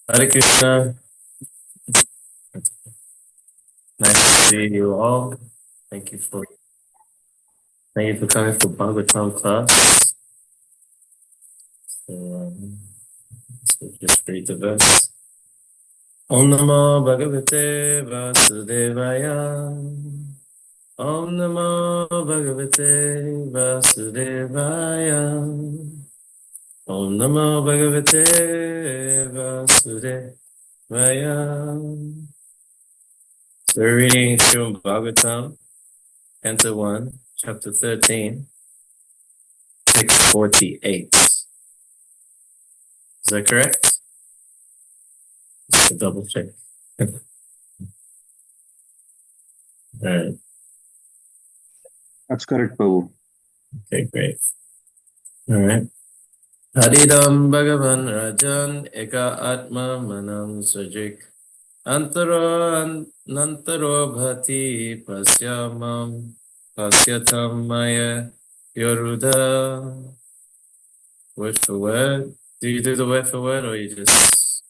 Hare Krishna. Nice to see you all. Thank you for coming for Bhagavatam class. So just read the verse. Om Namo Bhagavate Vasudevaya. Om Namo Bhagavate Vasudevaya. Om Namo Bhagavate Vasudevaya. So we're reading Srīmad Bhāgavatam, Canto 1, Chapter 13, text 48. Is that correct? Just a double check. All right. That's correct, Prabhu. Okay, great. All right. Haridam Bhagavan Rajan Eka Atma Manam Sajik Antaro Nantaro Bhati Pasyamam Pasyatam Maya Yoruda. Word for word. Do you do the word for word or you just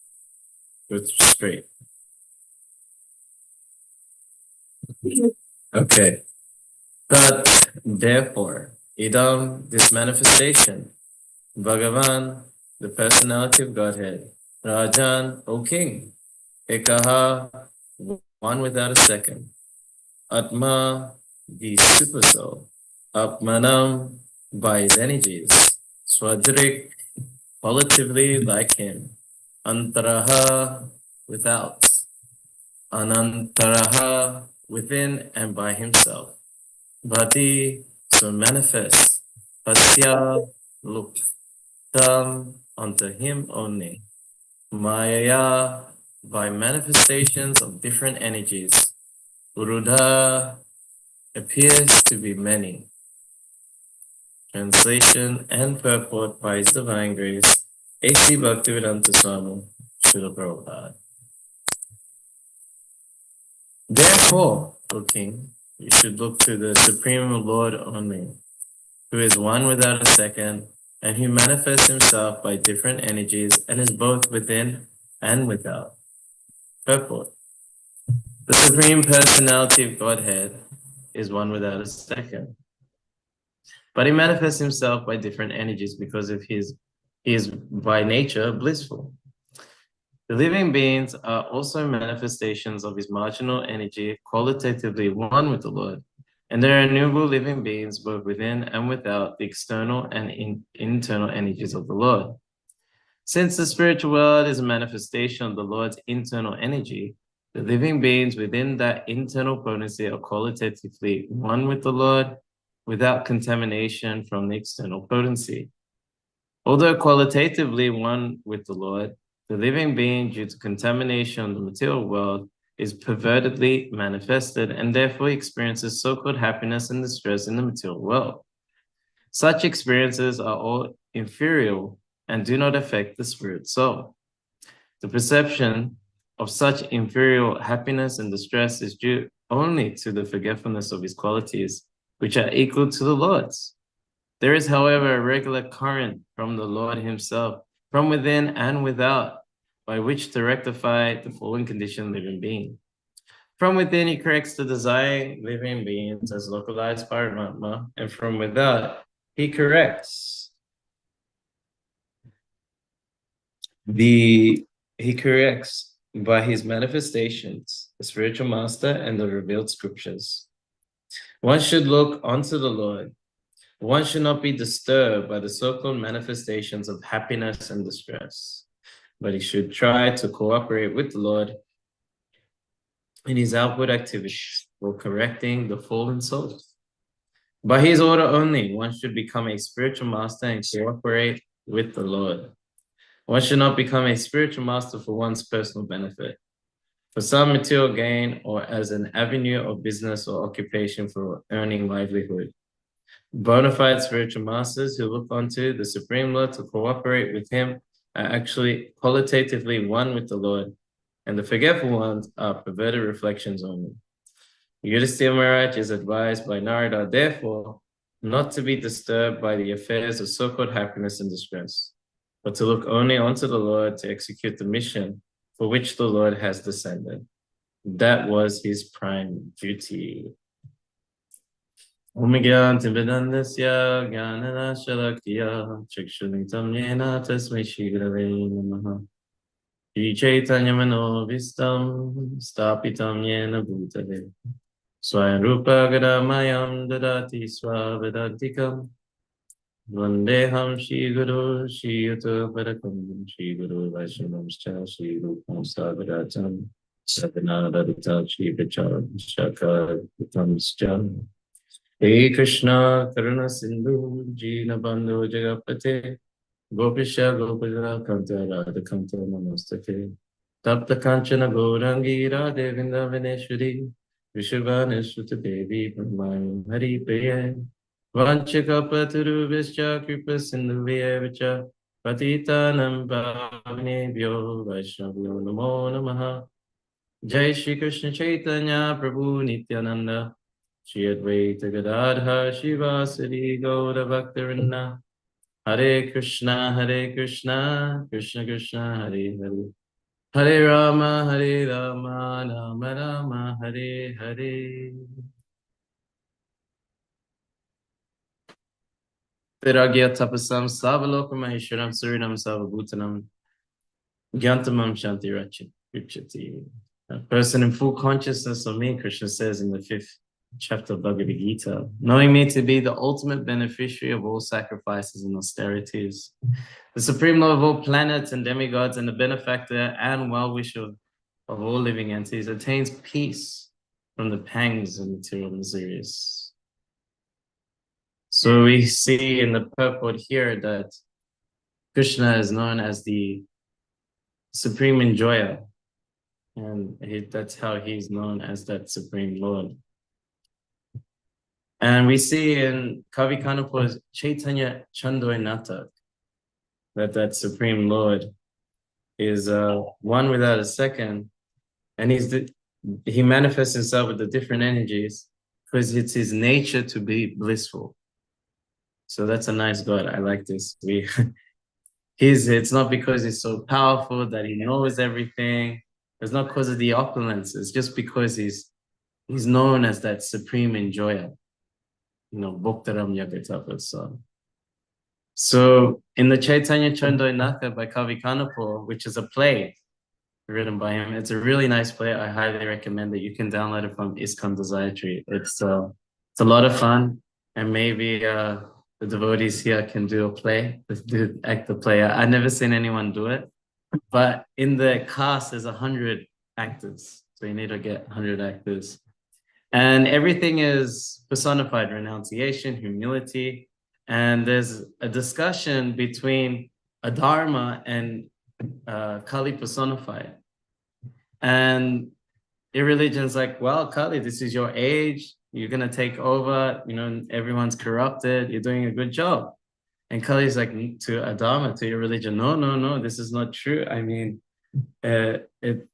go straight? Okay. But therefore, idam, this manifestation, Bhagavan, the personality of Godhead, Rajan, O King, Ekaha, one without a second, Atma, the super soul, Atmanam, by his energies, Swadrik, qualitatively like him, Antaraha, without, Anantaraha, within and by himself, Bhati, so manifest, Pasya, look, Tam, unto him only, Maya, by manifestations of different energies, Urudha, appears to be many. Translation and purport by His Divine Grace, A.C. Bhaktivedanta Swami, Srila Prabhupada. Therefore, O King, you should look to the Supreme Lord only, who is one without a second, and who manifests himself by different energies and is both within and without. Purport. The Supreme Personality of Godhead is one without a second. But he manifests himself by different energies because of he is by nature blissful. The living beings are also manifestations of his marginal energy, qualitatively one with the Lord. And there are innumerable living beings both within and without the external and internal energies of the Lord. Since the spiritual world is a manifestation of the Lord's internal energy, the living beings within that internal potency are qualitatively one with the Lord without contamination from the external potency. Although qualitatively one with the Lord, the living being, due to contamination of the material world, is pervertedly manifested and therefore experiences so-called happiness and distress in the material world. Such experiences are all inferior and do not affect the spirit soul. The perception of such inferior happiness and distress is due only to the forgetfulness of his qualities, which are equal to the Lord's. There is, however, a regular current from the Lord himself, from within and without, by which to rectify the fallen conditioned living being. From within, he corrects the desiring living beings as localized Paramatma, and from without, he corrects by his manifestations, the spiritual master and the revealed scriptures. One should look unto the Lord. One should not be disturbed by the so-called manifestations of happiness and distress, but he should try to cooperate with the Lord in his outward activities for correcting the fallen souls. By his order only, one should become a spiritual master and cooperate with the Lord. One should not become a spiritual master for one's personal benefit, for some material gain, or as an avenue of business or occupation for earning livelihood. Bona fide spiritual masters who look unto the Supreme Lord to cooperate with him are actually qualitatively one with the Lord, and the forgetful ones are perverted reflections only. Yudhisthira Maharaj is advised by Narada, therefore, not to be disturbed by the affairs of so-called happiness and distress, but to look only unto the Lord to execute the mission for which the Lord has descended. That was his prime duty. Om-Gyan-Tivedandasya Gyanana-Shalakya Chakshunitam Yena Tasmai Shri-Gurave Namaha Chaitanya-Mano-Vistam Stapitam Yena Bhutale Swayam-Rupa Gadamayam Dadati Swavedantikam Vandeham Shri-Guru Shri-Yuta-Parakam Shri-Guru Vaishnavamscha Shri-Rupam Savaratam Sadhana-Radita Shri-Vichar Shaka-Vitamscha Hey Krishna, Karuna Sindhu, Jina Bandhu Jagapate, Gopisha Gopala Kanta Radha Kanta Namostate, Tapta Kanchana Gaurangi Radhe Vrindavaneshwari, Vishvaneshuta Devi Brahmani Hari Priya, Vanchaka Paturu Vischa Kripa Sindhu Vyevacha, Patita Nambhavane Vyo Vaishnavyo Namo Namaha, Jai Shri Krishna Chaitanya Prabhu Nityananda, Shri Advaita Gadadha Shivasari Gaura Bhaktarinda Hare Krishna Krishna Krishna Hare Hare Hare Rama Rama Rama Hare Hare. Viragya Tapasam Savaloka Maheshwaram Surinam Savabhutanam Gyantamam Shanti Rachati. A person in full consciousness of me, Krishna says in the 5th chapter of Bhagavad Gita, knowing me to be the ultimate beneficiary of all sacrifices and austerities, the supreme lord of all planets and demigods, and the benefactor and well-wisher of all living entities, attains peace from the pangs of material miseries. So we see in the purport here that Krishna is known as the supreme enjoyer, and that's how he's known as that supreme lord. And we see in Kavi Kanapur's Chaitanya Chandoy Natak that Supreme Lord is one without a second, and he manifests himself with the different energies because it's his nature to be blissful. So that's a nice God. I like this. It's not because he's so powerful that he knows everything. It's not because of the opulence. It's just because he's known as that supreme enjoyer. Bhaktaram Yagatapa. So in the Chaitanya Chandoy Naka by Kavi Kanapur, which is a play written by him, it's a really nice play. I highly recommend it. You can download it from ISKCON Desire Tree. It's a lot of fun, and maybe the devotees here can do a play, act the play. I've never seen anyone do it, but in the cast there's 100 actors, so you need to get 100 actors. And everything is personified: renunciation, humility, and there's a discussion between Adharma and Kali personified. And irreligion's like, well, Kali, this is your age, you're gonna take over, everyone's corrupted, you're doing a good job. And Kali's like to Adharma, to your religion, no, this is not true. I mean,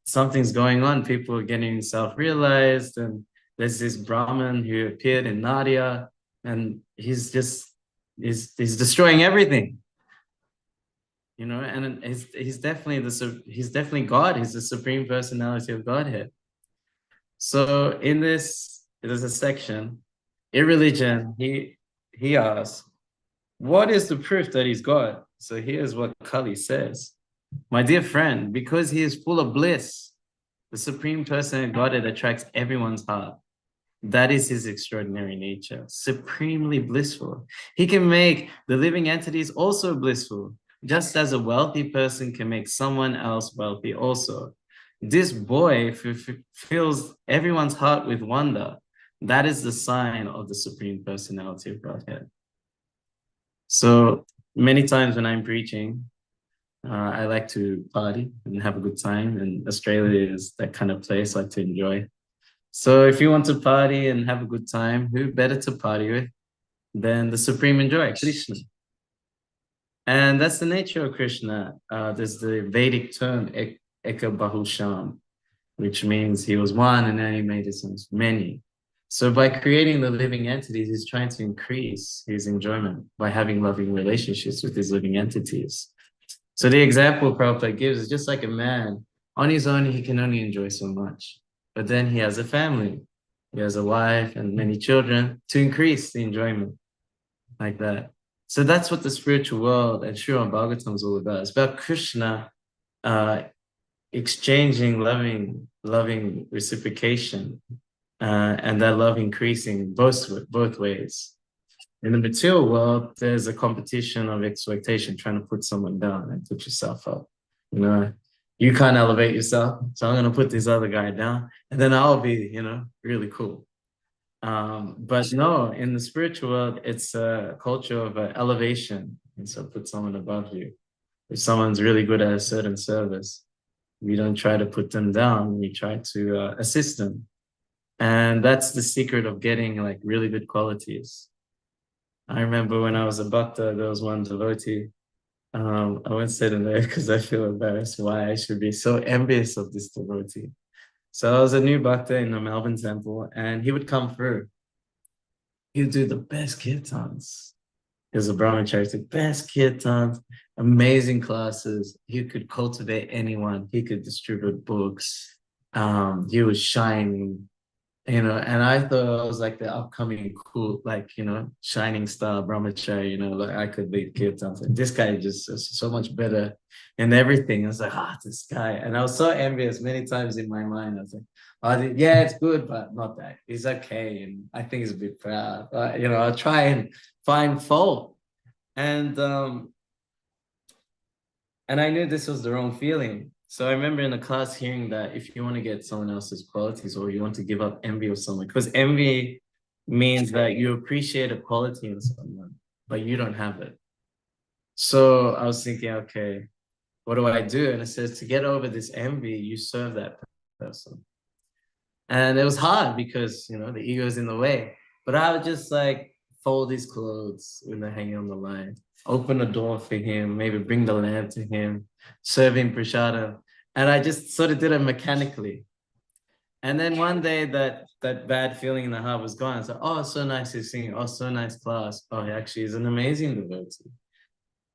something's going on. People are getting self-realized, and there's this Brahmin who appeared in Nadia, and he's destroying everything, and he's definitely God. He's the supreme personality of Godhead. So in this, there's a section, irreligion, he asks, what is the proof that he's God? So here's what Kali says: my dear friend, because he is full of bliss, the supreme person of Godhead attracts everyone's heart. That is his extraordinary nature, supremely blissful. He can make the living entities also blissful, just as a wealthy person can make someone else wealthy also. This boy fills everyone's heart with wonder. That is the sign of the supreme personality of Godhead. So many times when I'm preaching, I like to party and have a good time, and Australia is that kind of place I like to enjoy. So if you want to party and have a good time, who better to party with than the supreme enjoyer, Krishna? And that's the nature of Krishna. There's the Vedic term, Eka Bahusham, which means he was one and then he made his many. So by creating the living entities, he's trying to increase his enjoyment by having loving relationships with his living entities. So the example Prabhupada gives is just like a man On his own, he can only enjoy so much. But then he has a family. He has a wife and many children to increase the enjoyment like that. So that's what the spiritual world and Srīmad Bhāgavatam is all about. It's about Krishna exchanging loving reciprocation, and that love increasing both ways. In the material world, there's a competition of exploitation, trying to put someone down and put yourself up. You know, you can't elevate yourself, so I'm going to put this other guy down, and then I'll be, really cool. But no, in the spiritual world, it's a culture of elevation. And so put someone above you. If someone's really good at a certain service, we don't try to put them down, we try to assist them. And that's the secret of getting like really good qualities. I remember when I was a bhakta, there was one devotee. I won't say the name because I feel embarrassed why I should be so envious of this devotee. So I was a new bhakta in the Melbourne temple, and he would come through. He would do the best kirtans. He was a brahmachari, the best kirtans, amazing classes. He could cultivate anyone. He could distribute books. He was shining. And I thought I was like the upcoming cool, shining star brahmachari, like I could lead kirtans. And this guy just is so much better in everything. I was like, this guy. And I was so envious many times in my mind. I was like, yeah, it's good, but not that. He's okay. And I think he's a bit proud. I'll try and find fault. And I knew this was the wrong feeling. So I remember in the class hearing that if you want to get someone else's qualities or you want to give up envy of someone, because envy means that you appreciate a quality in someone, but you don't have it. So I was thinking, okay, what do I do? And it says to get over this envy, you serve that person. And it was hard because, the ego is in the way. But I would just like fold his clothes when they're hanging on the line, open a door for him, maybe bring the lamp to him, serve him prashadam. And I just sort of did it mechanically. And then one day that bad feeling in the heart was gone. I said, oh, so nice to sing. Oh, so nice class. Oh, he actually is an amazing devotee.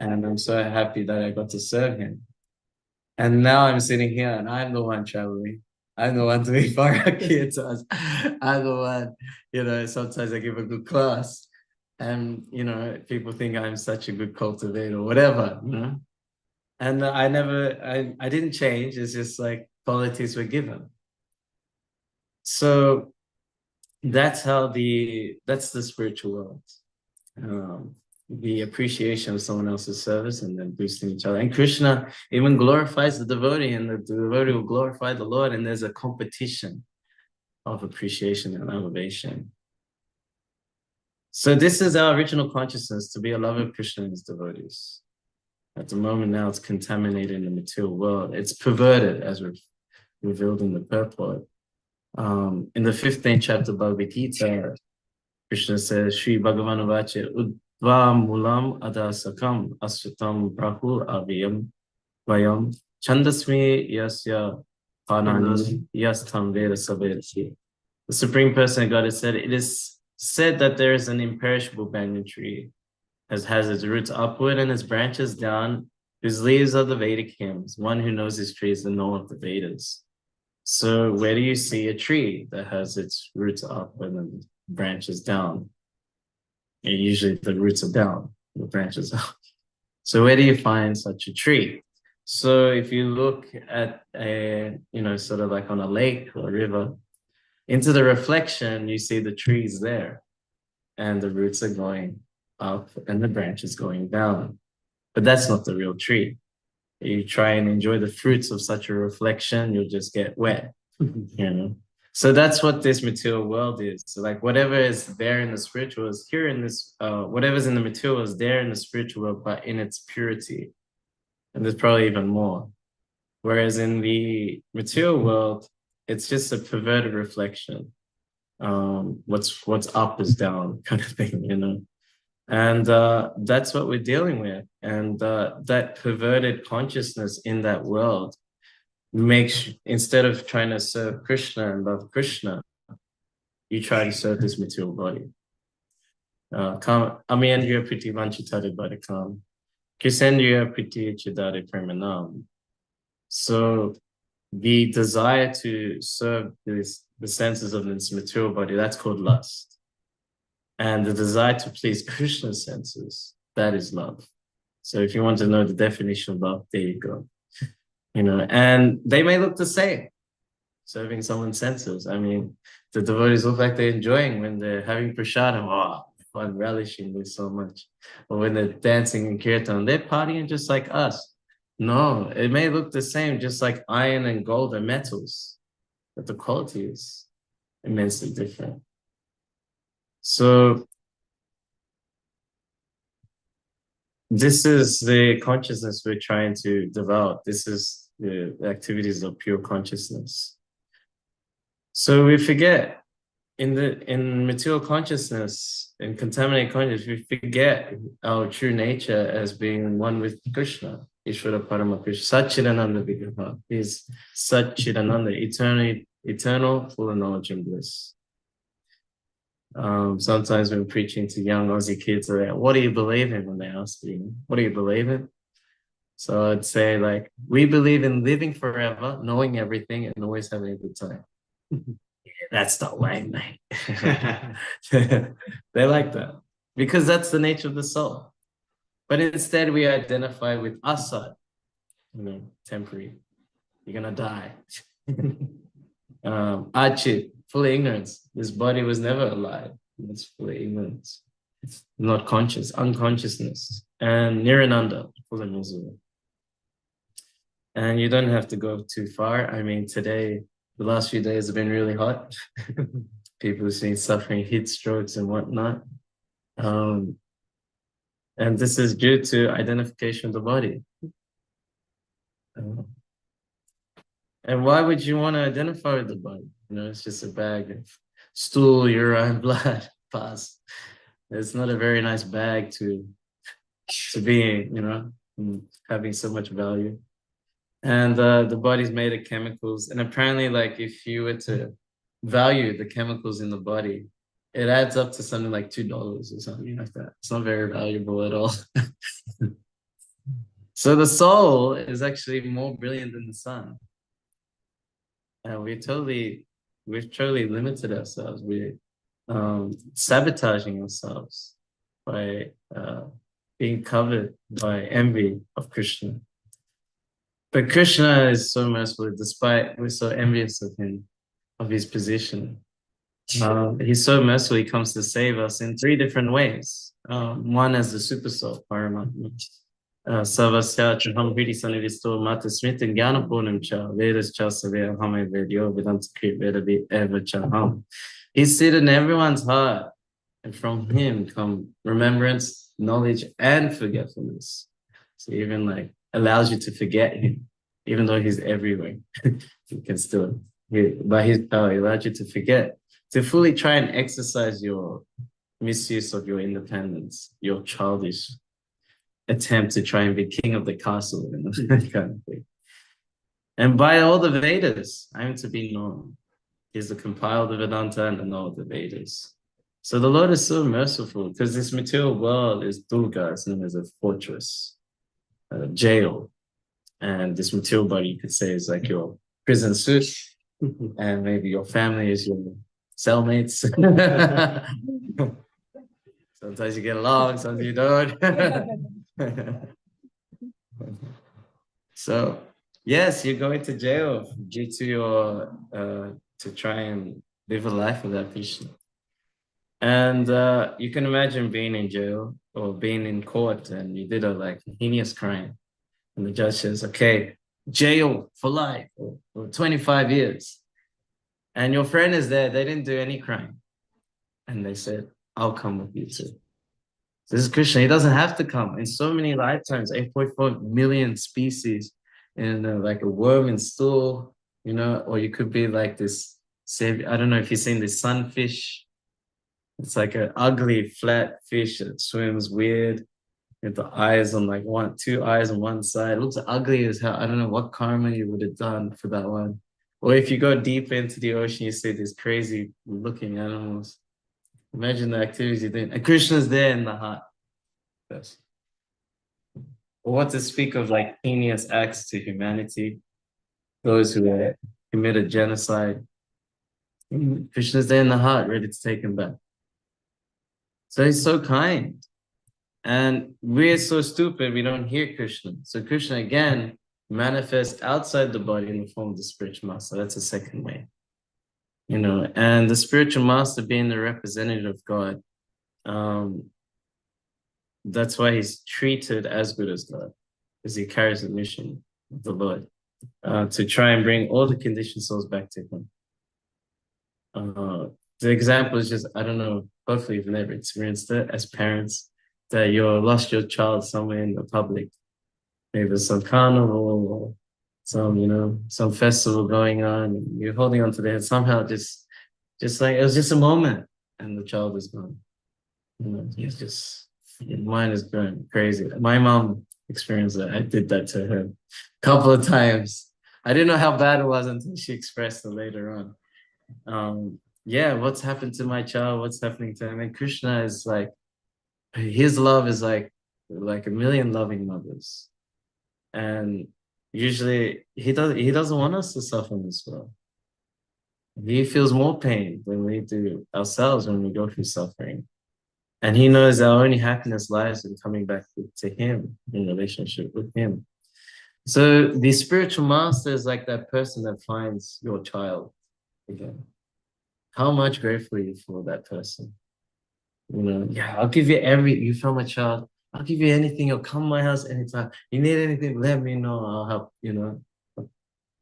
And I'm so happy that I got to serve him. And now I'm sitting here and I'm the one traveling. I'm the one doing kirtans. I'm the one, sometimes I give a good class. And, people think I'm such a good cultivator or whatever, And I didn't change. It's just like qualities were given. So that's the spiritual world. The appreciation of someone else's service and then boosting each other. And Krishna even glorifies the devotee, and the devotee will glorify the Lord, and there's a competition of appreciation and elevation. So this is our original consciousness, to be a lover of Krishna and his devotees. At the moment now, it's contaminated in the material world. It's perverted, as we've revealed in the purport. In the 15th chapter of Bhagavad Gita, Krishna says, Shri Bhagavan Vache Udva Mulam Adasakam Asvatam Prahu Aviyam Vayam Chandasmi Yasya Panani Yastam Veda Savedasi. The Supreme Person of God has said, it is said that there is an imperishable banyan tree, has its roots upward and its branches down, whose leaves are the Vedic hymns. One who knows his tree is the knower of the Vedas. So where do you see a tree that has its roots upward and branches down? And usually the roots are down, the branches up. So where do you find such a tree? So if you look at sort of like on a lake or a river, into the reflection, you see the trees there, and the roots are going up and the branches going down. But that's not the real tree. You try and enjoy the fruits of such a reflection, you'll just get wet, So that's what this material world is. So like whatever is there in the spiritual is here in this, whatever's in the material is there in the spiritual world, but in its purity. And there's probably even more. Whereas in the material world, it's just a perverted reflection. What's up is down kind of thing, And that's what we're dealing with. And that perverted consciousness in that world makes, instead of trying to serve Krishna and love Krishna, you try to serve this material body. Amiyandriya priti vanchitari badikam. Kisendriya priti chidari premanam. So the desire to serve the senses of this material body, that's called lust. And the desire to please Krishna's senses, that is love. So if you want to know the definition of love, there you go. And they may look the same, serving someone's senses. I mean, the devotees look like they're enjoying when they're having prasadam. Oh, I'm relishing this so much. Or when they're dancing in kirtan, they're partying just like us. No, it may look the same, just like iron and gold are metals, but the quality is immensely different. So this is the consciousness we're trying to develop. This is the activities of pure consciousness. So we forget in material consciousness, in contaminated consciousness, we forget our true nature as being one with Krishna, Ishvara Parama Krishna, Satchidananda Vigraha. He's Satchidananda, eternal, full of knowledge and bliss. Sometimes when preaching to young Aussie kids, they're like, what do you believe in? When they ask me, what do you believe in? So I'd say, like, we believe in living forever, knowing everything, and always having a good time. That's the way, mate. They like that because that's the nature of the soul. But instead, we identify with asad, temporary. You're gonna die. Achit, full of ignorance. This body was never alive. It's full of ignorance. It's not conscious, unconsciousness. And Nirananda, full of misery. And you don't have to go too far. I mean, today, the last few days have been really hot. People have been suffering heat strokes and whatnot. And this is due to identification of the body. And why would you want to identify with the body? It's just a bag of stool, urine, blood, pus. It's not a very nice bag to be, having so much value. And the body's made of chemicals. And apparently, like, if you were to value the chemicals in the body, it adds up to something like $2 or something like that. It's not very valuable at all. So the soul is actually more brilliant than the sun. And we've totally limited ourselves. We're sabotaging ourselves by being covered by envy of Krishna. But Krishna is so merciful, despite we're so envious of him, of his position. He's so merciful, he comes to save us in 3 different ways. One as the super soul, Paramatma. Savasya Chaham Hiri Sanivisto Mata Smita Gyanapunam Cha Vedas Cha Savya Hame Vedyo Vedanta Krit Vedavi Eva Chaham. He's seated in everyone's heart, and from him come remembrance, knowledge, and forgetfulness. So even like allows you to forget him, even though he's everywhere. You can still, by his power, he allows you to forget, to fully try and exercise your misuse of your independence, your childish attempt to try and be king of the castle and that kind of thing. And by all the Vedas, I am to be known. He's the compiler of the Vedanta and the knower of the Vedas. So the Lord is so merciful because this material world is Durga, it's known as a fortress, a jail. And this material body, you could say, is like your prison suit, and maybe your family is your cellmates. Sometimes you get along, sometimes you don't. So, yes, you're going to jail due to your, to try and live a life without Krishna. And you can imagine being in jail or being in court and you did a heinous crime. And the judge says, okay, jail for life or 25 years. And your friend is there, they didn't do any crime. And they said, I'll come with you too. This is Krishna, he doesn't have to come. In so many lifetimes, 8.4 million species in like a worm in stool, or you could be like this, I don't know if you've seen this sunfish. It's like an ugly flat fish that swims weird with the eyes on 2 eyes on one side. It looks ugly as hell. I don't know what karma you would have done for that one. Or if you go deep into the ocean, you see these crazy looking animals. Imagine the activities you're doing. And Krishna's there in the heart. Yes. Or what to speak of heinous acts to humanity. those who committed genocide. Krishna's there in the heart, ready to take him back. So he's so kind. And we're so stupid, we don't hear Krishna. So Krishna, again, manifests outside the body in the form of the spiritual master. That's the second way. And the spiritual master being the representative of God, that's why he's treated as good as God, because he carries the mission of the Lord to try and bring all the conditioned souls back to him. The example is just, I don't know, hopefully you've never experienced it as parents, that you lost your child somewhere in the public, maybe some carnival or some festival going on, you're holding on to their hand, somehow just like, it was just a moment and the child is gone. It's just, your mind is going crazy. My mom experienced that. I did that to her a couple of times. I didn't know how bad it was until she expressed it later on. What's happened to my child? What's happening to him? And Krishna is like, his love is like a million loving mothers. And usually he doesn't want us to suffer in this world. He feels more pain than we do ourselves when we go through suffering. And he knows our only happiness lies in coming back to him, in relationship with him. So the spiritual master is like that person that finds your child again. How much grateful are you for that person? I'll give you you found my child, I'll give you anything, you'll come to my house anytime. You need anything, let me know, I'll help,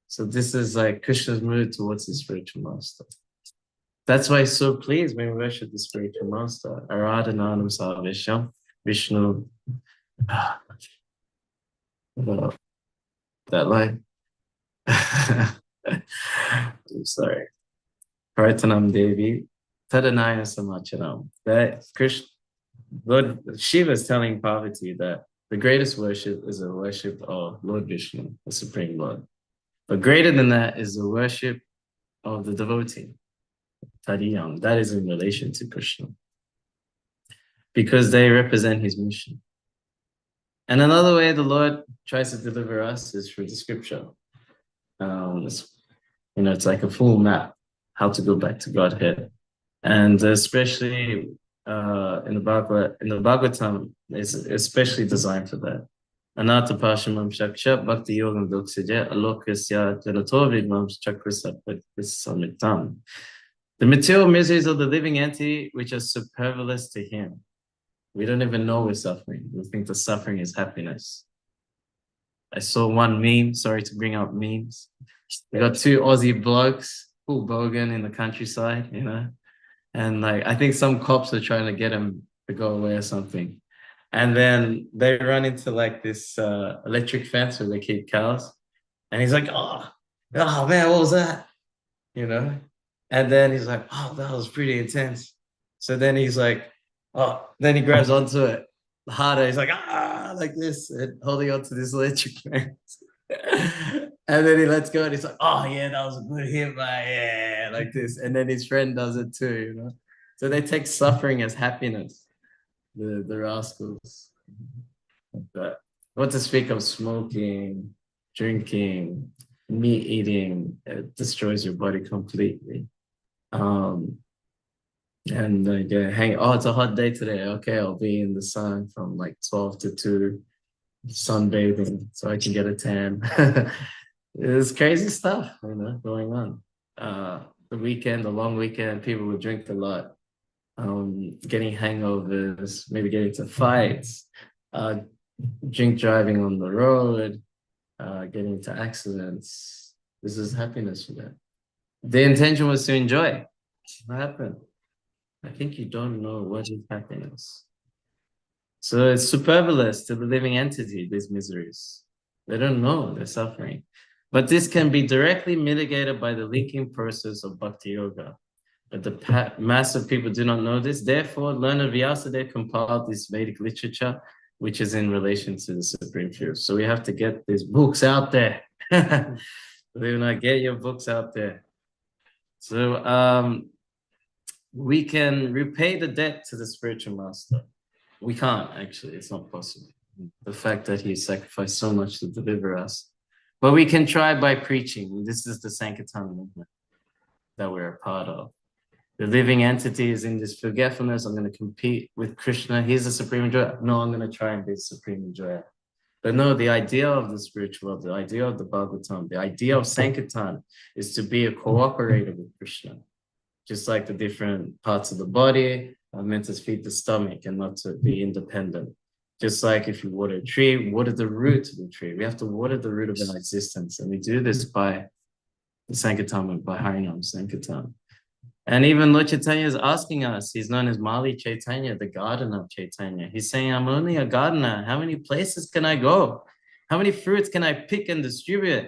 So this is like Krishna's mood towards the spiritual master. That's why he's so pleased when we worship the spiritual master. Aradhananam Sarvesham Vishnu. That line. I'm sorry. Pratanam Devi. Tadanaya Samacharam. That Krishna, Lord Shiva is telling Parvati that the greatest worship is a worship of Lord Vishnu, the Supreme Lord. But greater than that is the worship of the devotee. Tadiyam, that is in relation to Krishna, because they represent his mission. And another way the Lord tries to deliver us is through the scripture. It's like a full map, how to go back to Godhead. And especially in the Bhagavatam, is especially designed for that. Anata Pashamam Shaksha Bhakti Yogam Doksaja Alokasya Janatovigmam Chakrasamitam. The material miseries of the living entity which are superfluous to him. We don't even know we're suffering. We think the suffering is happiness. I saw one meme, sorry to bring up memes. We got two Aussie blokes, full bogan in the countryside, and I think some cops are trying to get him to go away or something. And then they run into this electric fence where they keep cows. And he's like, oh man, what was that? And then he's like, oh, that was pretty intense. So then he's like, then he grabs onto it harder. He's like, like this, and holding onto this electric fence. And then he lets go and he's like, oh yeah, that was a good hit, man. Yeah, like this. And then his friend does it too, So they take suffering as happiness, the rascals. But what to speak of smoking, drinking, meat eating, it destroys your body completely. And it's a hot day today. Okay, I'll be in the sun from 12 to 2, sunbathing so I can get a tan. It's crazy stuff, going on. The long weekend, people would drink a lot, getting hangovers, maybe getting into fights, drink driving on the road, getting into accidents. This is happiness for them. The intention was to enjoy. What happened? I think you don't know what is happiness. So it's superfluous to the living entity, these miseries. They don't know they're suffering. But this can be directly mitigated by the linking process of Bhakti Yoga. But the mass of people do not know this. Therefore, learned Vyasadeva compiled this Vedic literature, which is in relation to the Supreme Truth. So we have to get these books out there. Believe it or not, get your books out there. So we can repay the debt to the spiritual master. We can't, actually. It's not possible. The fact that he sacrificed so much to deliver us. But we can try by preaching. This is the Sankirtan movement that we're a part of. The living entity is in this forgetfulness. I'm going to compete with Krishna. He's the supreme enjoyer. No, I'm going to try and be the supreme enjoyer. But no, the idea of the spiritual, the idea of the Bhagavatam, the idea of Sankirtan is to be a cooperator with Krishna. Just like the different parts of the body are meant to feed the stomach and not to be independent. Just like if you water a tree, water the root of the tree. We have to water the root of our existence. And we do this by the Sankirtan, by Harinam Sankirtan. And even Lord Chaitanya is asking us, he's known as Mali Chaitanya, the gardener of Chaitanya. He's saying, I'm only a gardener. How many places can I go? How many fruits can I pick and distribute?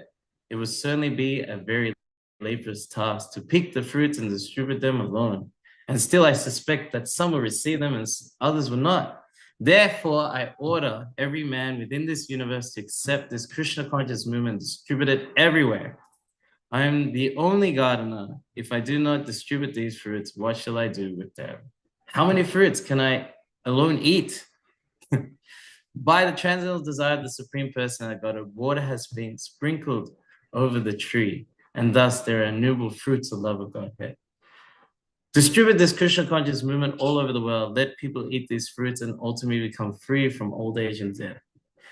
It would certainly be a very laborious task to pick the fruits and distribute them alone. And still, I suspect that some will receive them and others will not. Therefore, I order every man within this universe to accept this Krishna conscious movement and distribute it everywhere. I am the only gardener. If I do not distribute these fruits, what shall I do with them? How many fruits can I alone eat? By the transcendental desire of the Supreme Person of God, water has been sprinkled over the tree, and thus there are innumerable fruits of love of Godhead. Distribute this Krishna conscious movement all over the world. Let people eat these fruits and ultimately become free from old age and death.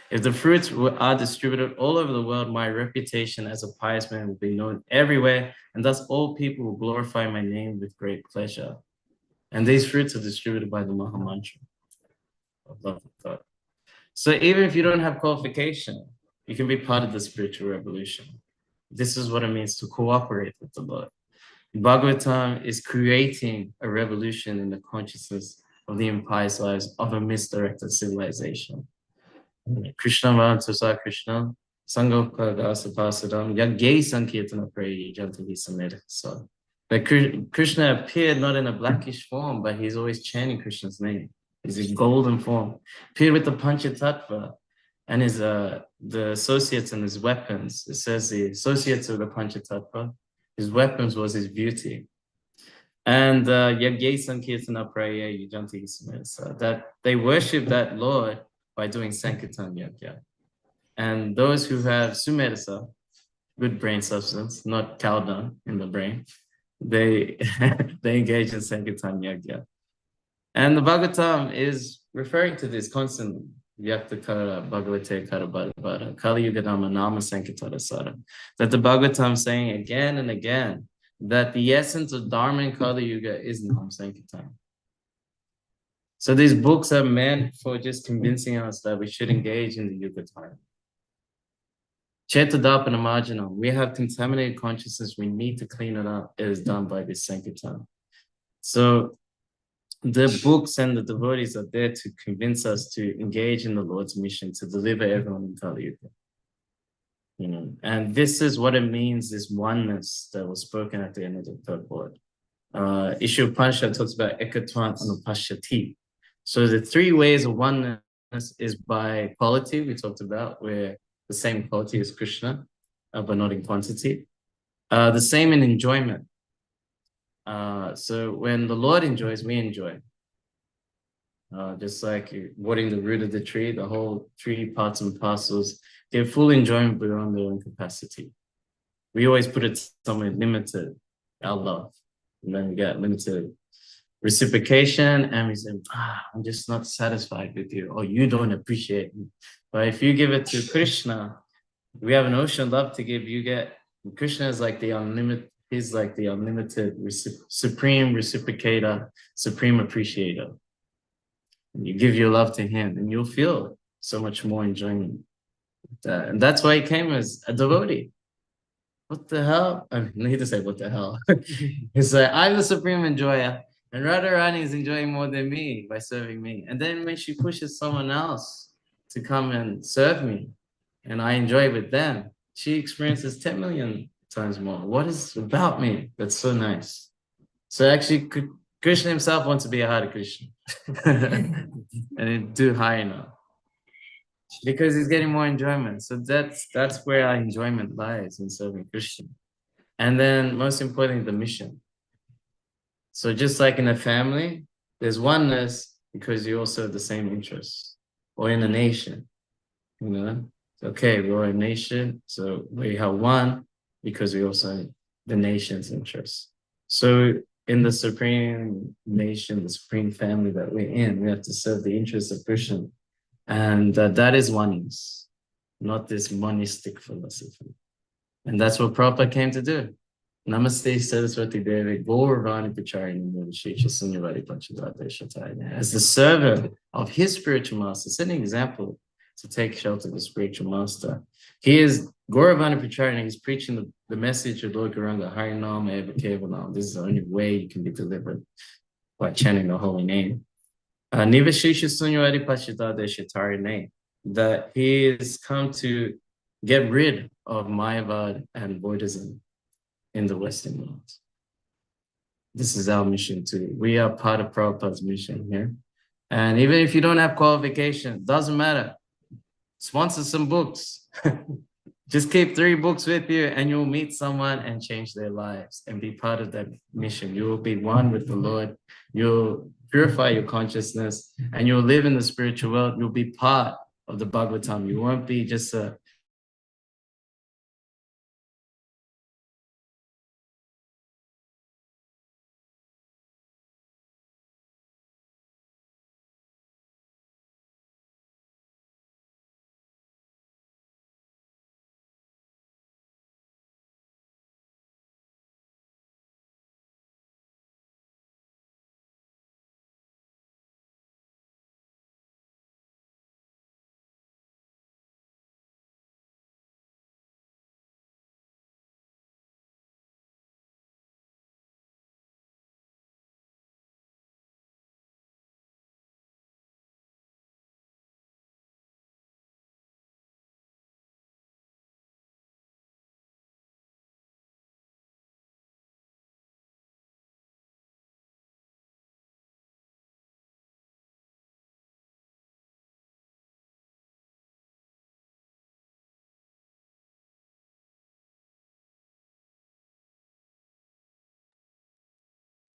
If the fruits are distributed all over the world, my reputation as a pious man will be known everywhere, and thus all people will glorify my name with great pleasure. And these fruits are distributed by the Mahamantra of love of God. So even if you don't have qualification, you can be part of the spiritual revolution. This is what it means to cooperate with the Lord. Bhagavatam is creating a revolution in the consciousness of the impious lives of a misdirected civilization. Krishna Vantasa Krishna, Sangopadasa Yagye Sankirtana Prayi Jantavi Samedasa. But Krishna appeared not in a blackish form, but he's always chanting Krishna's name. He's a golden form. Appeared with the Panchatattva and his the associates and his weapons. It says the associates of the Panchatattva, his weapons was his beauty. And Yagye Sankirtana Prayi Jantavi Samedasa. That they worship that Lord by doing Sankirtan Yajna. And those who have sumedasa, good brain substance, not cow dung in the brain, they engage in Sankirtan Yajna. And the Bhagavatam is referring to this constantly. Vyakta Kara Bhagavate Kara Bhadavada, Kali Yugadama Nama Sankirtana Sara. That the Bhagavatam saying again and again that the essence of Dharma and Kali Yuga is Nam Sankirtan. So these books are meant for just convincing us that we should engage in the Yuga time. Chetadapana Marjanam, we have contaminated consciousness, we need to clean it up. It is done by this Sankirtan. So the books and the devotees are there to convince us to engage in the Lord's mission, to deliver everyone in Kali Yuga. You know, and this is what it means, this oneness that was spoken at the end of the third word. Issue Upanishad talks about Ekatvan Anupashyati. So the three ways of oneness is by quality, we talked about, where the same quality as Krishna, but not in quantity. The same in enjoyment. So when the Lord enjoys, we enjoy. Just like watering the root of the tree, the whole tree, parts and parcels, get full enjoyment beyond their own capacity. We always put it somewhere limited, our love. And then we get limited reciprocation, and we say, I'm just not satisfied with you, or you don't appreciate me. But if you give it to Krishna, we have an ocean of love to give. You get, Krishna is like the unlimited, he's like the unlimited supreme reciprocator, supreme appreciator. And you give your love to him, and you'll feel so much more enjoyment. And that's why he came as a devotee. What the hell? I need to say what the hell. He's like, I'm the supreme enjoyer. And Radharani is enjoying more than me by serving me. And then when she pushes someone else to come and serve me, and I enjoy with them, she experiences 10 million times more. What is about me that's so nice? So actually, Krishna himself wants to be a Harekrishna and do Harina because he's getting more enjoyment. So that's where our enjoyment lies, in serving Krishna. And then most importantly, the mission. So just like in a family, there's oneness because you also have the same interests, or in a nation, you know. Okay, we're a nation, so we have one because we also have the nation's interests. So in the supreme nation, the supreme family that we're in, we have to serve the interests of Krishna. And that is oneness, not this monistic philosophy. And that's what Prabhupada came to do. Namaste Saraswati Devi Gauravani Pacharini Mudashicha Sunyavadi Panchadadeshataya. As the servant of his spiritual master, set an example to take shelter of the spiritual master. He is Gauravani Pacharini, he's preaching the message of Lord Gauranga, Harinam Eva Kevalam. This is the only way you can be delivered, by chanting the holy name. Nivashisha Sunyavadi Panchadadeshataya, that he has come to get rid of Mayavad and Buddhism in the Western world. This is our mission too. We are part of Prabhupada's mission here. And even if you don't have qualification, doesn't matter. Sponsor some books. Just keep 3 books with you and you'll meet someone and change their lives and be part of that mission. You will be one with the Lord. You'll purify your consciousness and you'll live in the spiritual world. You'll be part of the Bhagavatam. You won't be just a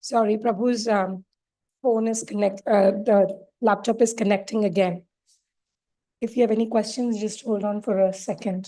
Sorry, Prabhu's phone is the laptop is connecting again. If you have any questions, just hold on for a second.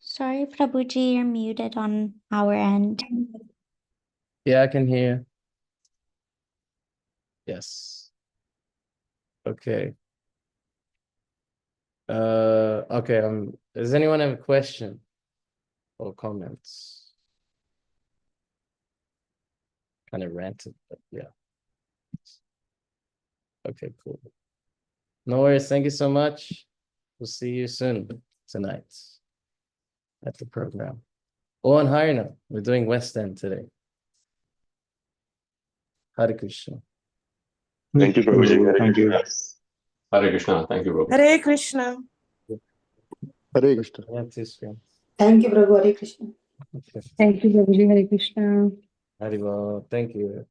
Sorry, Prabhuji, you're muted on our end. Yeah, I can hear. Yes. Okay. Okay. Does anyone have a question or comments? Kind of ranted, but yeah. Okay, cool. No worries. Thank you so much. We'll see you soon tonight at the program. Oh, and Harina, we're doing West End today. Hare Krishna. Thank you, Prabhuji. Thank you. Hare Krishna. Thank you, Prabhu. Hare Krishna. Hare Krishna. Yeah, this screen. Thank you, Prabhu. Hare Krishna. Okay. Thank you, Prabhuji. Hare Krishna. Hare Krishna. Thank you.